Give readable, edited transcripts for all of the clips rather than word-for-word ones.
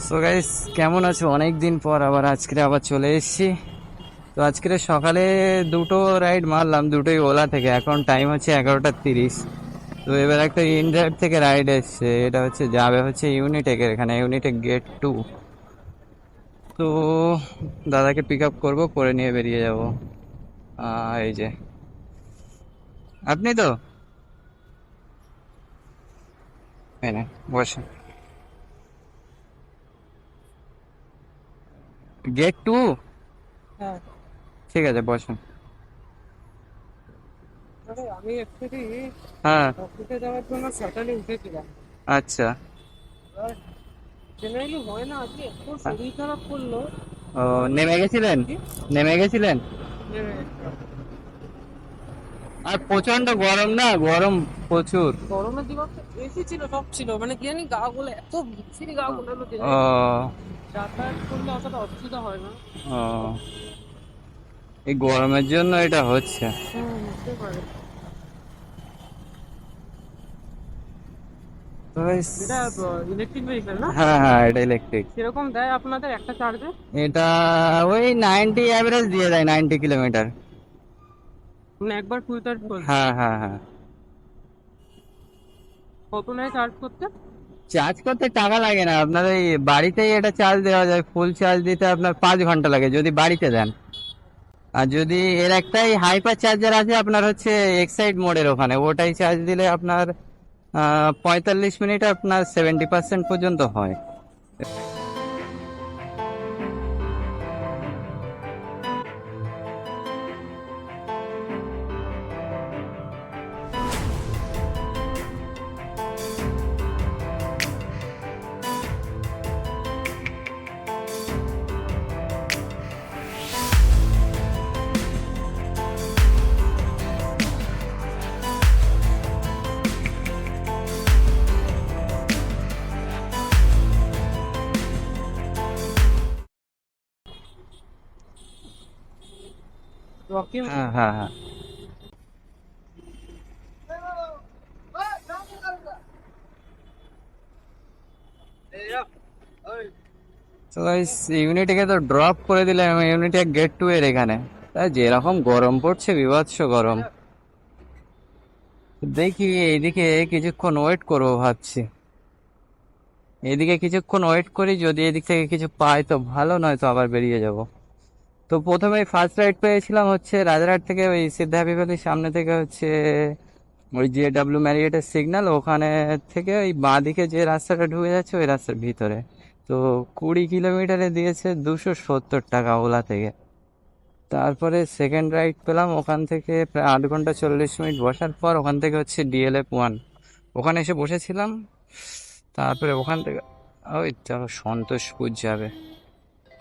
So guys, কেমন আছো? অনেক দিন পর আবার চলে এসেছি। তো আজকে সকালে দুটো রাইড মারলাম, দুটোই ওলা থেকে। এখন টাইম হচ্ছে 11:30। তো এবার একটা ইনড্রাইভ থেকে রাইড এসছে, এটা হচ্ছে যাবে হচ্ছে ইউনিটেকের এখানে, ইউনিটেক গেট 2। তো দাদাকে পিক আপ করবো, করে নিয়ে বেরিয়ে যাবো। এই যে আপনি তো এনে বসেন। গেট 2? হ্যাঁ, ঠিক আছে, বসেন। আরে আমি অ্যাকচুয়ালি হ্যাঁ। অফিসে যাওয়ার জন্য সকালে উঠেছিলাম। আচ্ছা। এবার জেনারেলি হয় না, আজকে এত আ- শরীর খারাপ করলো। ও, আমি নেমে গেছিলেন? কি নেমে গেছিলেন? নেমে গেছিলাম। আর প্রচন্ড গরম, না গরম প্রচুর। গরমের দিবসে এসি ছিল, সব ছিল, মানে কি জানি গা গুলো এত বিচ্ছিরি গা গুলো যে ও। যাতায়াত করলে অতটা অসুবিধা হয় না। ও, এই গরমের জন্য এটা হচ্ছে। বুঝতে পারি। তো guys, এটা ইলেকট্রিক ভেহিকেল না? হ্যাঁ হ্যাঁ, এটা ইলেকট্রিক। কিরকম দেয় আপনাদের একটা চার্জে? এটা ওই 90 অ্যাভারেজ দিয়ে দেয়, 90 কিলোমিটার। মানে একবার ফুল চার্জ করলে হ্যাঁ হ্যাঁ হ্যাঁ। কত নেয় চার্জ করতে? চার্জ করতে টাকা লাগে না, আপনার ওই বাড়িতেই এটা চার্জ দেওয়া যায়। ফুল চার্জ দিতে আপনার 5 ঘন্টা লাগে যদি বাড়িতে দেন। আর যদি এর একটাই হাইপার চার্জার আছে আপনার, হচ্ছে এক্সাইড মোডের ওখানে, ওটাই চার্জ দিলে আপনার 45 মিনিট আপনার 70% পর্যন্ত হয়। রকি হ্যাঁ হ্যাঁ হ্যাঁ। তো গাইস, ইউনিটিকে তো ড্রপ করে দিলাম, ইউনিটেক গেট 2 এর এখানে। তাই যেরকম গরম পড়ছে, বিভৎস গরম। দেখি এইদিকে কিছুক্ষণ ওয়েট করবো ভাবছি। এদিকে কিছুক্ষণ ওয়েট করি, যদি এদিক থেকে কিছু পাই তো ভালো, নয় তো আবার বেরিয়ে যাব। তো প্রথমে ফার্স্ট রাইড পেয়েছিলাম হচ্ছে রাজারহাট থেকে, ওই সিদ্ধা হ্যাপি ভ্যালির সামনে থেকে, হচ্ছে ওই JW ম্যারিয়েটের সিগন্যাল ওখানে থেকে ওই বাঁ দিকে যে রাস্তাটা ঢুকে যাচ্ছে ওই রাস্তার ভিতরে। তো 20 কিলোমিটারে দিয়েছে 270 টাকা ওলা থেকে। তারপরে সেকেন্ড রাইড পেলাম, ওখান থেকে প্রায় 8 ঘন্টা 40 মিনিট বসার পর ওখান থেকে হচ্ছে DLF 1, ওখানে এসে বসেছিলাম। তারপরে ওখান থেকে ওই দেখো সন্তোষপুর যাবে,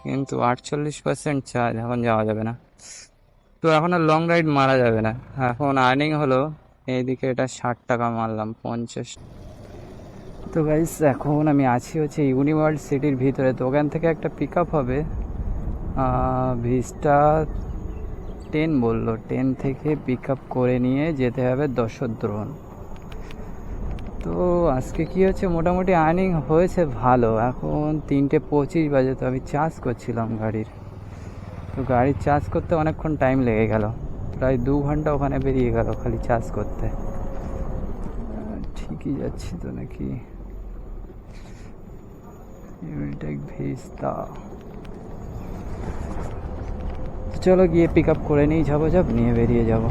কিন্তু 48% চার্জ, এখন যাওয়া যাবে না। তো এখন আর লং রাইড মারা যাবে না। এখন আর্নিং হলো এইদিকে, এটা 60 টাকা মারলাম, 50। তো গাইস, এখন আমি আছি হচ্ছে ইউনিভার্স সিটির ভিতরে। তো ওখান থেকে একটা পিক আপ হবে, ভিস্টা 10 বললো, 10 থেকে পিক আপ করে নিয়ে যেতে হবে দশদ্রোণ। তো আজকে কি হচ্ছে, মোটামুটি আর্নিং হয়েছে ভালো। এখন 3:25 বাজে, তো আমি চার্জ করছিলাম গাড়ির। তো গাড়ির চার্জ করতে অনেকক্ষণ টাইম লেগে গেল, প্রায় 2 ঘন্টা ওখানে বেরিয়ে গেল খালি চার্জ করতে। ঠিকই যাচ্ছি তো নাকি? ইউনিটেক ভিস্তা। চলো গিয়ে পিক আপ করে নিই, ঝাপাঝাপ নিয়ে বেরিয়ে যাব।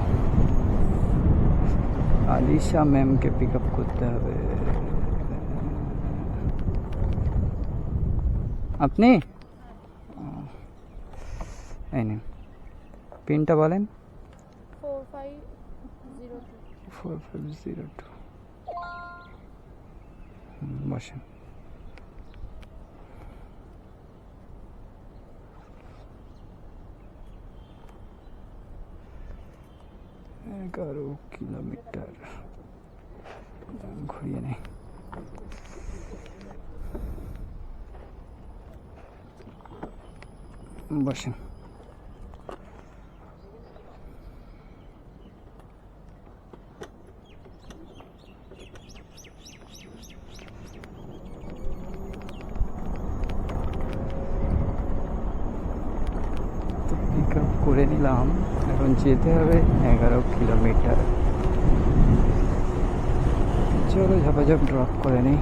আলিশা ম্যামকে পিক আপ করতে হবে। আপনি এই নিন, পিনটা বলেন। 4502 4502। বসেন। 11 কিলোমিটার ঘুরিয়ে নেই। বসেন। ছিলাম, এখন যেতে হবে 11 কিলোমিটার। চলো ঝপাঝপ ড্রপ করে নিই।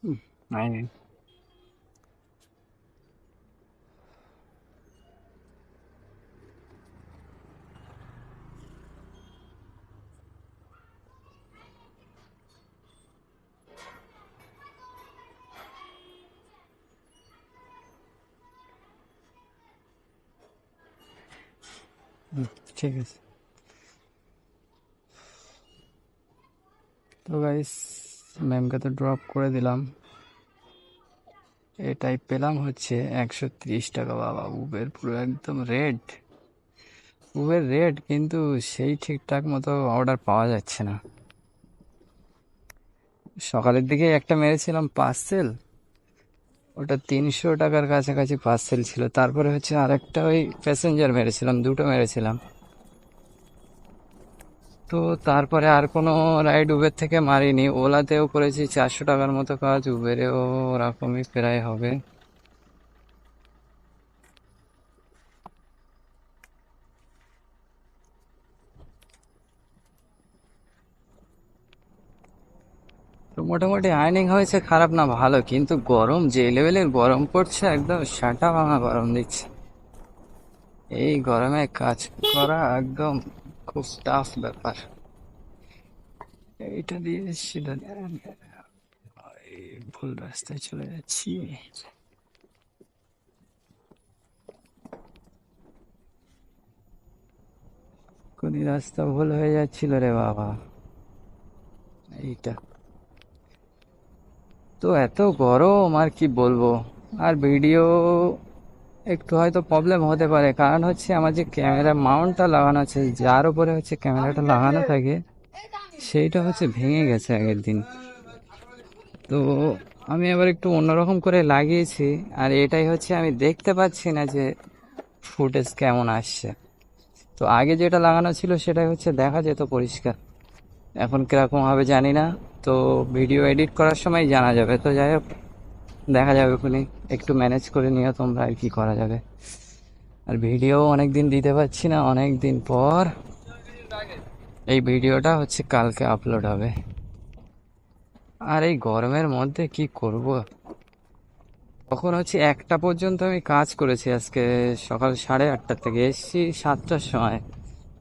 হুম, নাই নাই। ঠিক আছে। তো গাইস, ম্যামকে তো ড্রপ করে দিলাম। এটাই পেলাম হচ্ছে 130 টাকা। বাবা, উবের পুরো একদম রেড। উবের রেড, কিন্তু সেই ঠিকঠাক মতো অর্ডার পাওয়া যাচ্ছে না। সকালের দিকে একটা মেরেছিলাম পার্সেল, ওটা 300 টাকার কাছাকাছি পার্সেল ছিল। তারপরে হচ্ছে আরেকটা ওই প্যাসেঞ্জার মেরেছিলাম, দুটো মেরেছিলাম। তো তারপরে আর কোনো রাইড উবের থেকে মারিনি। ওলাতেও করেছি 400 টাকার মতো কাজ, উবেরেও ওরকমই প্রায় হবে। তো মোটামুটি আর্নিং হয়েছে, খারাপ না, ভালো। কিন্তু গরম যে লেভেলের গরম পড়ছে, একদম সাটা ভাঙা গরম দিচ্ছে। এই গরমে কাজ করা একদম খুব টাফ ব্যাপার। এইটা দিয়ে সিধা ভুল রাস্তায় চলে যাচ্ছি। কোন রাস্তা ভুল হয়ে যাচ্ছিল রে বাবা। এইটা তো এত গরম, আর কি বলবো। আর ভিডিও একটু হয়তো প্রবলেম হতে পারে, কারণ হচ্ছে আমার যে ক্যামেরা মাউন্টটা লাগানো আছে, যার উপরে হচ্ছে ক্যামেরাটা লাগানো থাকে, সেইটা হচ্ছে ভেঙে গেছে আগের দিন। তো আমি আবার একটু অন্যরকম করে লাগিয়েছি। আর এটাই হচ্ছে আমি দেখতে পাচ্ছি না যে ফুটেজ কেমন আসছে। তো আগে যেটা লাগানো ছিল সেটাই হচ্ছে দেখা যেত পরিষ্কার। এখন কিরকম হবে জানি না। তো ভিডিও এডিট করার সময় জানা যাবে। তো যাই হোক, দেখা যাবে ওখানে। একটু ম্যানেজ করে নিও তোমরা, আর কি করা যাবে। আর ভিডিও অনেক দিন দিতে পারছি না, অনেক দিন পর। এই ভিডিওটা হচ্ছে কালকে আপলোড হবে। আর এই গরমের মধ্যে কি করব। তখন হচ্ছে 1টা পর্যন্ত আমি কাজ করেছি আজকে। সকাল 8:30 থেকে এসেছি 7টার সময়।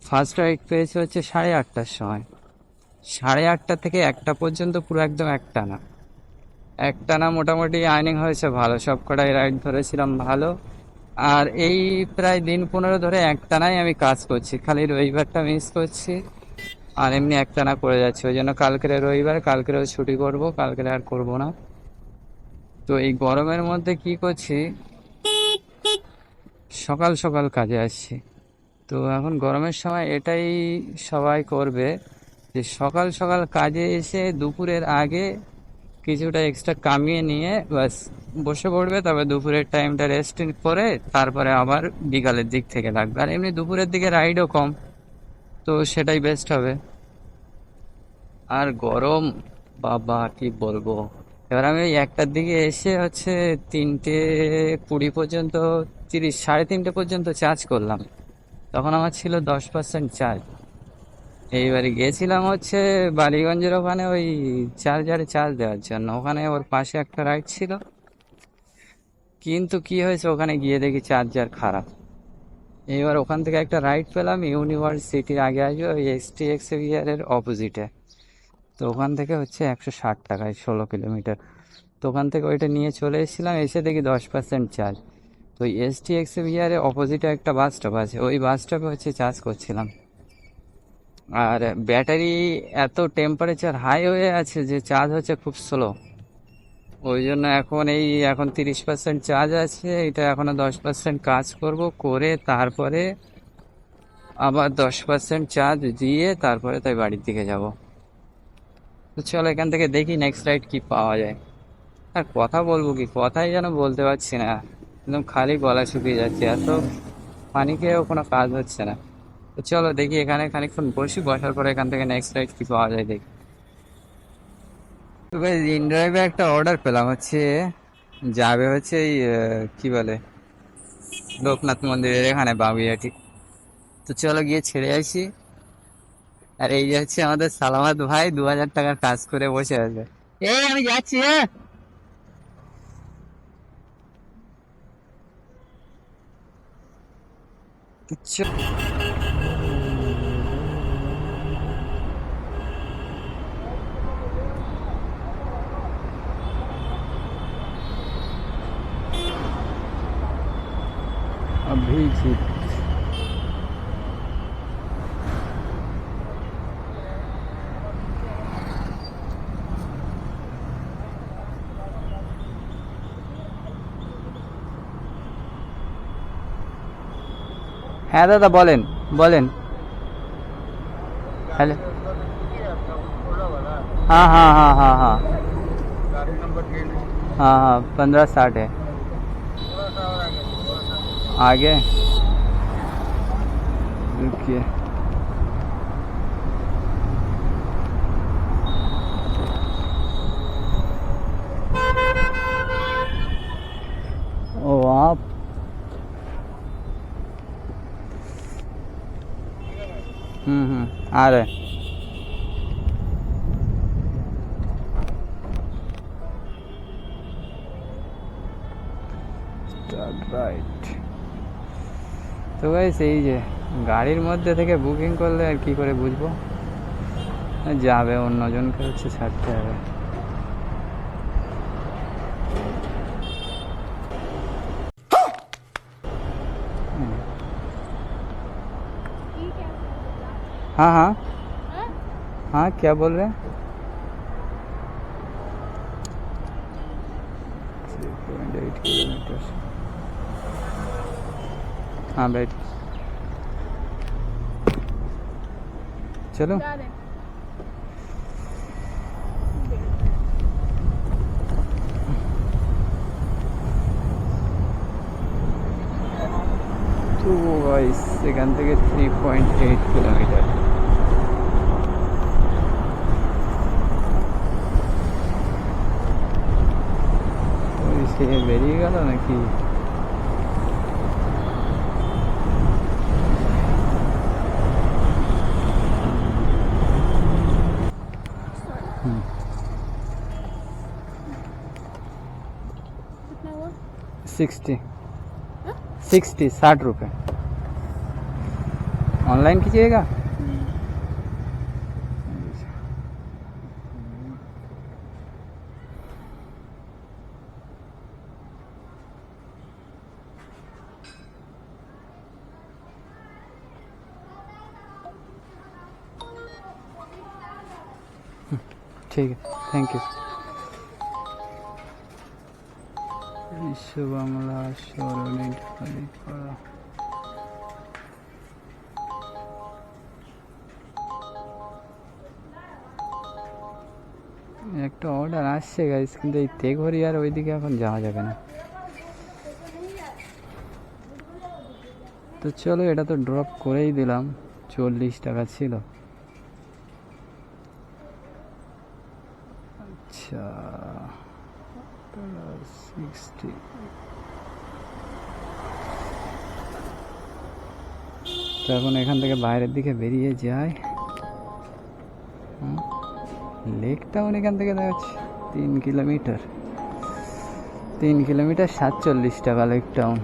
ফার্স্ট রাইড পেয়েছি হচ্ছে 8:30টার সময়। 8:30 থেকে 1টা পর্যন্ত পুরো একদম একটানা। একটানা মোটামুটি আর্নিং হয়েছে ভালো, সব কটাই রাইড ধরেছিলাম ভালো। আর এই প্রায় দিন 15 ধরে একটানাই আমি কাজ করছি, খালি রবিবারটা মিস করছি। আর এমনি একটানা করে যাচ্ছি। ওই জন্য কালকের রবিবার, কালকেরও ছুটি করব, কালকের আর করব না। তো এই গরমের মধ্যে কি করছি, সকাল সকাল কাজে আসছি। তো এখন গরমের সময় এটাই সবাই করবে, যে সকাল সকাল কাজে এসে দুপুরের আগে কিছুটা এক্সট্রা কামিয়ে নিয়ে বাস বসে পড়বে। তবে দুপুরের টাইমটা রেস্ট করে তারপরে আবার বিকালের দিক থেকে লাগবে। আর এমনি দুপুরের দিকে রাইডও কম, তো সেটাই বেস্ট হবে। আর গরম, বাবা কি বলবো। এবার আমি ওই 1টার দিকে এসে হচ্ছে 3টে 20 পর্যন্ত, 3:30 পর্যন্ত চার্জ করলাম। তখন আমার ছিল 10% চার্জ। এইবারে গেছিলাম হচ্ছে বালিগঞ্জের ওখানে ওই চার্জারে চার্জ দেওয়ার জন্য। ওখানে ওর পাশে একটা রাইড ছিল, কিন্তু কি হয়েছে, ওখানে গিয়ে দেখি চার্জার খারাপ। এইবার ওখান থেকে একটা রাইড পেলাম, ইউনিভার্সিটির আগে আসবে, ওই STX এর অপোজিটে। তো ওখান থেকে হচ্ছে 160 টাকায় 16 কিলোমিটার। তো ওখান থেকে ওইটা নিয়ে চলে এসেছিলাম, এসে দেখি 10% চার্জ। তো ওই STX এর অপোজিটে একটা বাস স্টপ আছে, ওই বাস স্টপে হচ্ছে চার্জ করছিলাম। আর ব্যাটারি এত টেম্পারেচার হাই হয়ে আছে যে চার্জ হচ্ছে খুব স্লো। ওই জন্য এখন 30% চার্জ আছে, এটা এখনো 10% কাজ করব, করে তারপরে আবার 10% চার্জ দিয়ে তারপরে তাই বাড়ির দিকে যাব। তো চলো এখান থেকে দেখি নেক্সট রাইড কি পাওয়া যায়। আর কথা বলবো কি, কথাই যেন বলতে পারছি না, একদম খালি গলা শুকিয়ে যাচ্ছে, এত পানি খেয়েও কোনো কাজ হচ্ছে না। তো চলো দেখি এখানে খানিকক্ষণ বসি, বসার পরে এখান থেকে নেক্সট রাইড কি পাওয়া যায় দেখি। তো ভাই ইন ড্রাইভে একটা অর্ডার পেলাম, যাবে এই কি বলে লোকনাথ মন্দিরের এখানে বাবুইয়াটি। তো চলো গিয়ে ছেড়ে আসি। আর এই যে হচ্ছে আমাদের সালামাত ভাই, 2000 টাকার কাজ করে বসে আছে। এই আমি যাচ্ছি, হ্যাঁ। তো অভিজিৎ, হ্যাঁ দাদা বলেন বলেন। হ্যালো, हाँ हाँ हाँ हाँ हाँ हाँ हाँ 1560 है आगे। रुकिए, ओ आप आ रहे हैं। রাইট। তো গাইস এই যে গাড়ির মধ্যে থেকে বুকিং করলে আর কি করে বুঝবো যাবে, অন্যজনকে ছাড়তে হবে। हाँ हाँ हाँ, क्या बोल रहे हैं? 3.8 किलोमीटर। हाँ बैठ, चलो। তো গাইস এখান থেকে 3.8 কিলোমিটার। সে বেরিয়ে গেল নাকি? कितना हुआ? 60 रुपये। ऑनलाइन कीजिएगा। ঠিক আছে, থ্যাংক ইউ। বিশ্ব বাংলা স্মরণে খালি করা। একটা অর্ডার আসছে গাইস, কিন্তু এই তেঘরি আর ওইদিকে এখন যাওয়া যাবে না। তো চলো এটা তো ড্রপ করেই দিলাম, 40 টাকা ছিল। আচ্ছা 60। তো এখন এখান থেকে বাইরের দিকে বেরিয়ে যায়। লেক টাউন এখান থেকে দেখাচ্ছে 3 কিলোমিটার, 3 কিলোমিটার 47 টাকা লেক টাউন।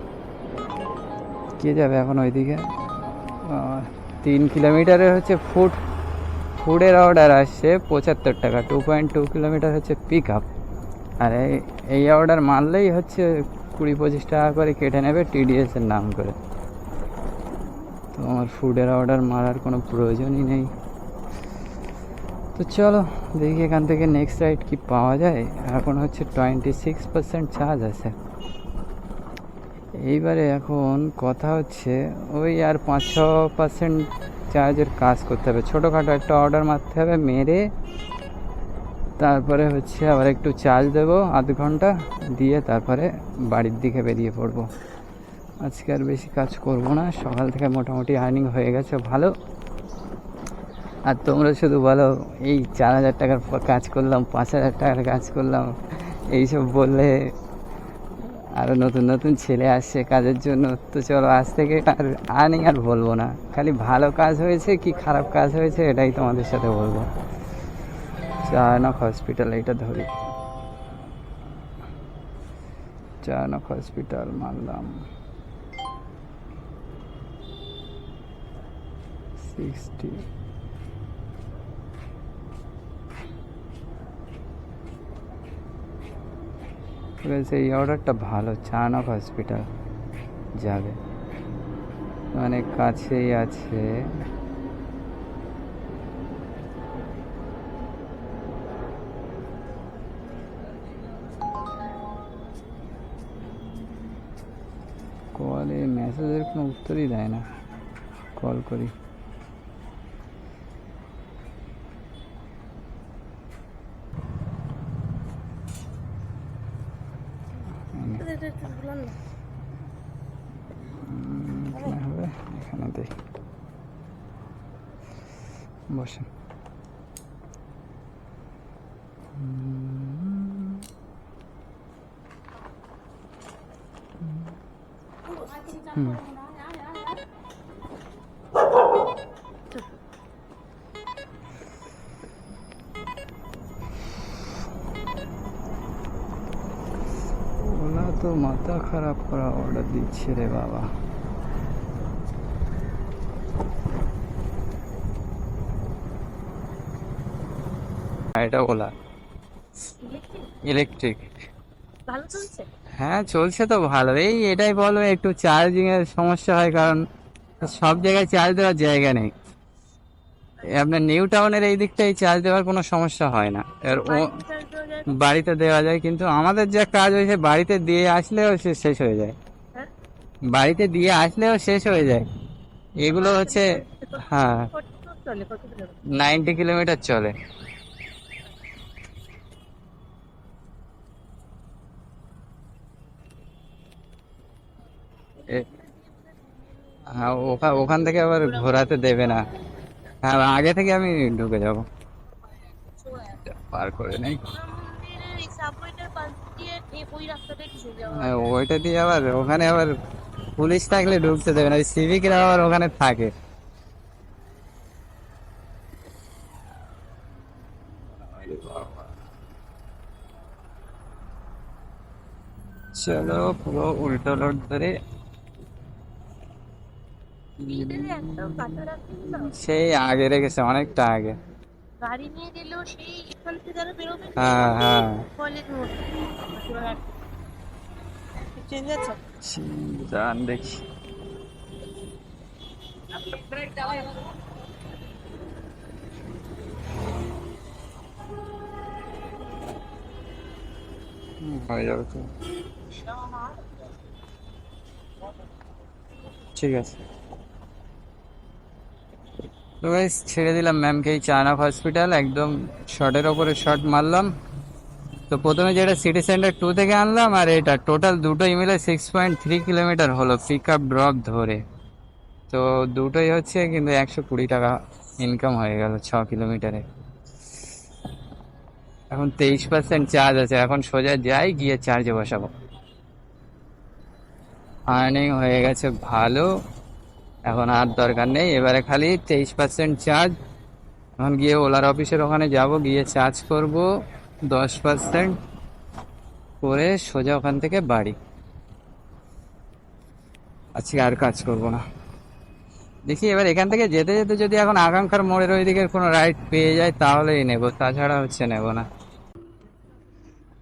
কে যাবে এখন ওইদিকে? 3 কিলোমিটারের ফুডের অর্ডার আসছে 75 টাকা। 2.2 কিলোমিটার পিক আপ। আর এই অর্ডার মারলেই 20-25 টাকা করে কেটে নেবে TDS এর নাম করে। তো আমার ফুডের অর্ডার মারার কোনো প্রয়োজনই নেই। তো চলো দেখি এখান থেকে নেক্সট রাইড কি পাওয়া যায়। এখন হচ্ছে 26% চার্জ আছে। এইবারে এখন কথা হচ্ছে ওই আর 5-6% চার্জের কাজ করতে হবে, ছোটোখাটো একটা অর্ডার মারতে হবে, মেরে তারপরে হচ্ছে আবার একটু চার্জ দেবো আধ ঘন্টা দিয়ে তারপরে বাড়ির দিকে বেরিয়ে পড়বো। আজকে আর বেশি কাজ করব না, সকাল থেকে মোটামুটি আর্নিং হয়ে গেছে ভালো। আর তোমরা শুধু বলো এই 4,000 টাকার কাজ করলাম, 5,000 টাকার কাজ করলাম, এইসব বললে আরও নতুন নতুন ছেলে আসছে কাজের জন্য। তো চলো আজ থেকে আর আর্নিং আর বলবো না, খালি ভালো কাজ হয়েছে কি খারাপ কাজ হয়েছে এটাই তোমাদের সাথে বলবো। চারনক হসপিটাল এটা ধরি, চারনক হসপিটাল মানলাম 60। এই অর্ডারটা ভালো, চারনক হসপিটাল যাবে, মানে কাছেই আছে। কলে মেসেজের কোনো উত্তরই দেয় না, কল করি। হবে এখানে দেখ, বসেন। ওলা তো মাথা খারাপ করা অর্ডার দিচ্ছে রে বাবা। এটা ওলা ইলেকট্রিক। ভালো চলছে? হ্যাঁ চলছে তো ভালো। এই এটাই বলো একটু চার্জিং এর সমস্যা হয়, কারণ সব জায়গায় চার্জ দেওয়ার জায়গা নেই। আপনার নিউ টাউনের এই দিকটাই চার্জ দেওয়ার কোনো সমস্যা হয় না। আর বাড়িতে দেওয়া যায়, কিন্তু আমাদের যা কাজ হয়েছে বাড়িতে দিয়ে আসলেও শেষ হয়ে যায়, বাড়িতে দিয়ে আসলেও শেষ হয়ে যায়। এগুলো হচ্ছে হ্যাঁ 90 কিলোমিটার চলে। হ্যাঁ ওখান থেকে আবার ঘোরাতে দেবে না। হ্যাঁ আগে থেকে আমি ঢুকে যাব, পার করে নেই। ওইটা দিয়ে আবার ওখানে আবার পুলিশ থাকলে ঢুকতে দেবে না, সিভিকরা আবার ওখানে থাকে। চলো পুরো উল্টো লোড ধরে সেই আগে রেখেছে, অনেকটা আগে। গাড়ি নিয়ে গেলেও সেই এখান থেকে যারা বেরোবে হ্যাঁ হ্যাঁ কলেজ মোড় চেঞ্জ আছে। যান দেখি। হয়ে যাবে তো, ঠিক আছে। তো গাইস ছেড়ে দিলাম ম্যামকে এই চায়না হসপিটাল, একদম শর্টের ওপরে শর্ট মারলাম। তো প্রথমে যেটা সিটি সেন্টার 2 থেকে আনলাম, আর এটা টোটাল দুটোই মিলে 6.3 কিলোমিটার হলো পিক আপ ড্রপ ধরে। তো দুটোই হচ্ছে কিন্তু 120 টাকা ইনকাম হয়ে গেল 6 কিলোমিটারে। এখন 23% চার্জ আছে, এখন সোজা যাই গিয়ে চার্জে বসাবো। আর্নিং হয়ে গেছে ভালো, এখন আর দরকার নেই, এবারে খালি 23% চার্জ। এখন গিয়ে ওলার অফিসের ওখানে যাব, গিয়ে চার্জ করব 10% করে সোজা ওখান থেকে বাড়ি। আজকে আর কাজ করব না। দেখি এবার এখান থেকে যেতে যেতে যদি এখন আকাঙ্ক্ষার মোড়ের ওই দিকের কোনো রাইড পেয়ে যায় তাহলেই নেব, তাছাড়া হচ্ছে নেব না।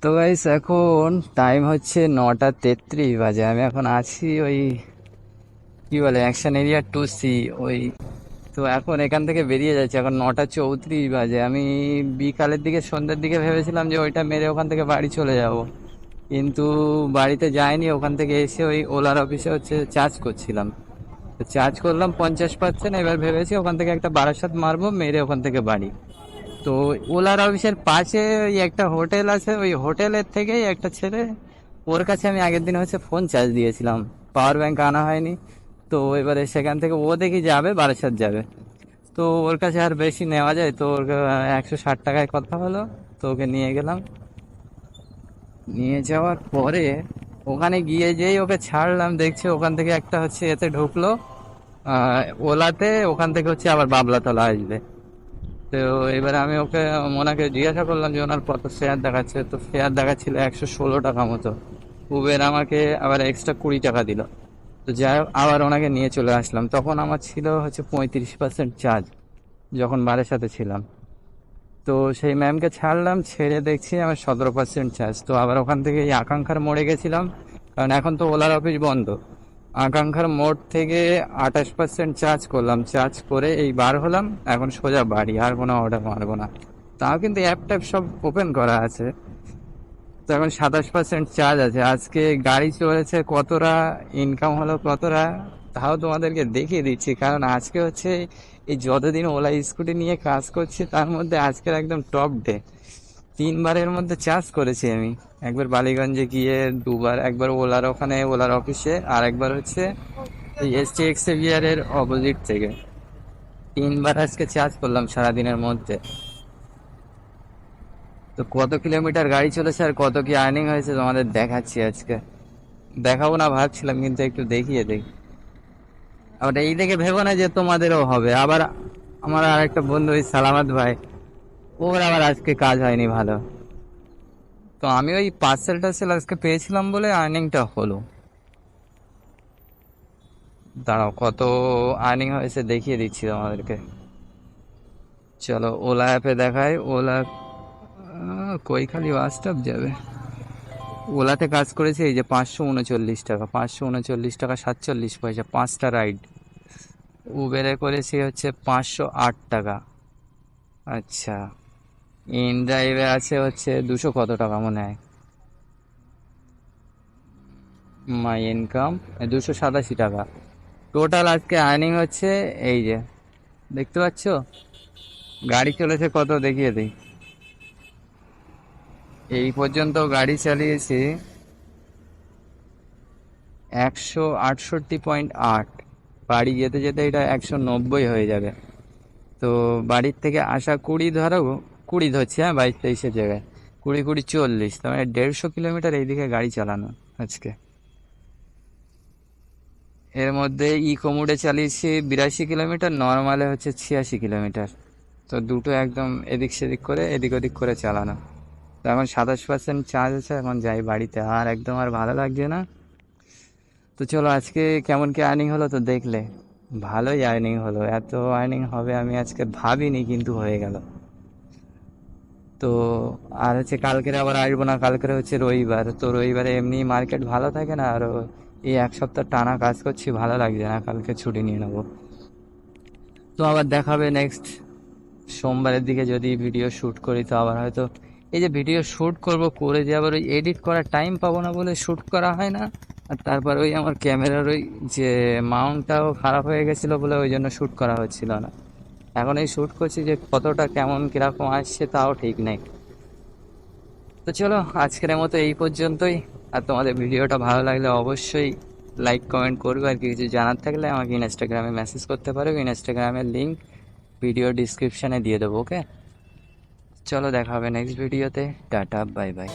তো গাইস এখন টাইম হচ্ছে 9:33 বাজে। আমি এখন আছি ওই কি বলে অ্যাকশন এরিয়া 2C, ওই তো এখন এখান থেকে বেরিয়ে যাচ্ছে, এখন 9:34 বাজে। আমি বিকালের দিকে সন্ধ্যের দিকে ভেবেছিলাম যে ওইটা মেরে ওখান থেকে বাড়ি চলে যাব, কিন্তু বাড়িতে যাইনি। ওখান থেকে এসে ওই ওলার অফিসে হচ্ছে চার্জ করছিলাম, তো চার্জ করলাম 50%। এবার ভেবেছি ওখান থেকে একটা বারাসাত মারবো, মেরে ওখান থেকে বাড়ি। তো ওলার অফিসের পাশে ওই একটা হোটেল আছে, ওই হোটেলের থেকেই একটা ছেলে, ওর কাছে আমি আগের দিন হচ্ছে ফোন চার্জ দিয়েছিলাম, পাওয়ার ব্যাংক আনা হয়নি। তো এবারে সেখান থেকে ও দেখি যাবে, বারাসাত যাবে। তো ওর কাছে আর বেশি নেওয়া যায়, তো ওর 160 টাকায় কথা হলো। তো ওকে নিয়ে গেলাম, নিয়ে যাওয়ার পরে ওখানে গিয়ে যেই ওকে ছাড়লাম, দেখছি ওখান থেকে একটা হচ্ছে এতে ঢুকলো ওলাতে, ওখান থেকে হচ্ছে আবার বাবলাতলা আসবে। তো এবারে আমি ওনাকে জিজ্ঞাসা করলাম যে ওনার কত ফেয়ার দেখাচ্ছে, তো ফেয়ার দেখাচ্ছিল 116 টাকা মতো। উবের আমাকে আবার এক্সট্রা 20 টাকা দিল। তো যাই হোক, আবার ওনাকে নিয়ে চলে আসলাম। তখন আমার ছিল হচ্ছে 35% চার্জ, যখন বারের সাথে ছিলাম। তো সেই ম্যামকে ছাড়লাম, ছেড়ে দেখছি আমার 17% চার্জ। তো আবার ওখান থেকে এই আকাঙ্ক্ষার মোড়ে গেছিলাম, কারণ এখন তো ওলার অফিস বন্ধ। আকাঙ্ক্ষার মোড় থেকে 28% চার্জ করলাম, চার্জ করে এই বার হলাম। এখন সোজা বাড়ি, আর কোনো অর্ডার মারবো না। তাও কিন্তু অ্যাপ ট্যাপ সব ওপেন করা আছে। তো এখন 27% চার্জ আছে। আজকে গাড়ি চলেছে কতটা, ইনকাম হলো কতটা, তাও তোমাদেরকে দেখিয়ে দিচ্ছি। কারণ আজকে হচ্ছে এই যতদিন ওলা স্কুটি নিয়ে কাজ করছি, তার মধ্যে আজকের একদম টপ ডে। 3বারের মধ্যে চার্জ করেছি আমি। একবার বালিগঞ্জে গিয়ে, দুবার, একবার ওলার ওখানে ওলার অফিসে, আর একবার হচ্ছে এই STX এর অপোজিট থেকে। 3বার আজকে চার্জ করলাম সারাদিনের মধ্যে। তো কত কিলোমিটার গাড়ি চলেছে আর কত কি আর্নিং হয়েছে তোমাদের দেখাচ্ছি আজকে। দেখাবো না ভাবছিলাম, কিন্তু একটু দেখিয়ে দিই। আবার এই দেখে ভেবো না যে তোমাদেরও হবে। আবার আমার আর একটা বন্ধু, ওই সালামাত ভাই, ওর আবার আজকে কাজ হয়নি ভালো। তো আমি ওই পার্সেল টার্সেল আজকে পেয়েছিলাম বলে আর্নিংটা হলো। দাঁড়াও, কত আর্নিং হয়েছে দেখিয়ে দিচ্ছি তোমাদেরকে। চলো ওলা অ্যাপে দেখাই। ওলা কৈখালি বাস স্টপ যাবে। ওলাতে কাজ করেছি, এই যে 539 টাকা, 539 টাকা 47 পয়সা, 5টা রাইড। উবেরে করেছি হচ্ছে 508 টাকা। আচ্ছা, ইন ড্রাইভে আছে হচ্ছে 200 কত টাকা মনে হয়। মাই ইনকাম 287 টাকা। টোটাল আজকে আর্নিং হচ্ছে, এই যে দেখতে পাচ্ছ, গাড়ি চলেছে কত দেখিয়ে দিই। এই পর্যন্ত গাড়ি চালিয়েছি 168.8। বাড়ি যেতে যেতে এটা 190 হয়ে যাবে। তো বাড়ির থেকে আসা 20 ধরো, 20 ধরছি, হ্যাঁ, 22-23-এর জায়গায় 20-40, তার মানে 150 কিলোমিটার এইদিকে গাড়ি চালানো আজকে। এর মধ্যে ইকো মোডে চালিয়েছি 82 কিলোমিটার, নর্মালে হচ্ছে 86 কিলোমিটার। তো দুটো একদম এদিক সেদিক করে, এদিক ওদিক করে চালানো। তো এখন 27% চার্জ আছে, এখন যাই বাড়িতে। আর একদম আর ভালো লাগছে না। তো চলো, আজকে কেমন কি আর্নিং হলো তো দেখলে। ভালোই আর্নিং হলো, এত আর্নিং হবে আমি আজকে ভাবিনি, কিন্তু হয়ে গেল। তো আর হচ্ছে কালকের আবার আসবো না, কালকের হচ্ছে রবিবার। তো রবিবারে এমনি মার্কেট ভালো থাকে না, আর এই 1 সপ্তাহ টানা কাজ করছি, ভালো লাগছে না, কালকে ছুটি নিয়ে নেবো। তো আবার দেখাবে নেক্সট সোমবারের দিকে, যদি ভিডিও শ্যুট করি। তো আবার হয়তো এই যে ভিডিও শ্যুট করব, করে যে আবার ওই এডিট করার টাইম পাবো না বলে শ্যুট করা হয় না। আর তারপর ওই আমার ক্যামেরার ওই যে মাউন্টটাও খারাপ হয়ে গেছিলো বলে ওই জন্য শ্যুট করা হচ্ছিল না। এখন এই শ্যুট করছি, যে কতটা কেমন কীরকম আসছে তাও ঠিক নেই। তো চলো, আজকের মতো এই পর্যন্তই। আর তোমাদের ভিডিওটা ভালো লাগলে অবশ্যই লাইক কমেন্ট করবে। আর কিছু জানার থাকলে আমাকে ইনস্টাগ্রামে মেসেজ করতে পারো, ইনস্টাগ্রামের লিঙ্ক ভিডিও ডিসক্রিপশানে দিয়ে দেবো। ওকে, চলো দেখা হবে নেক্সট ভিডিওতে। Tata, bye bye.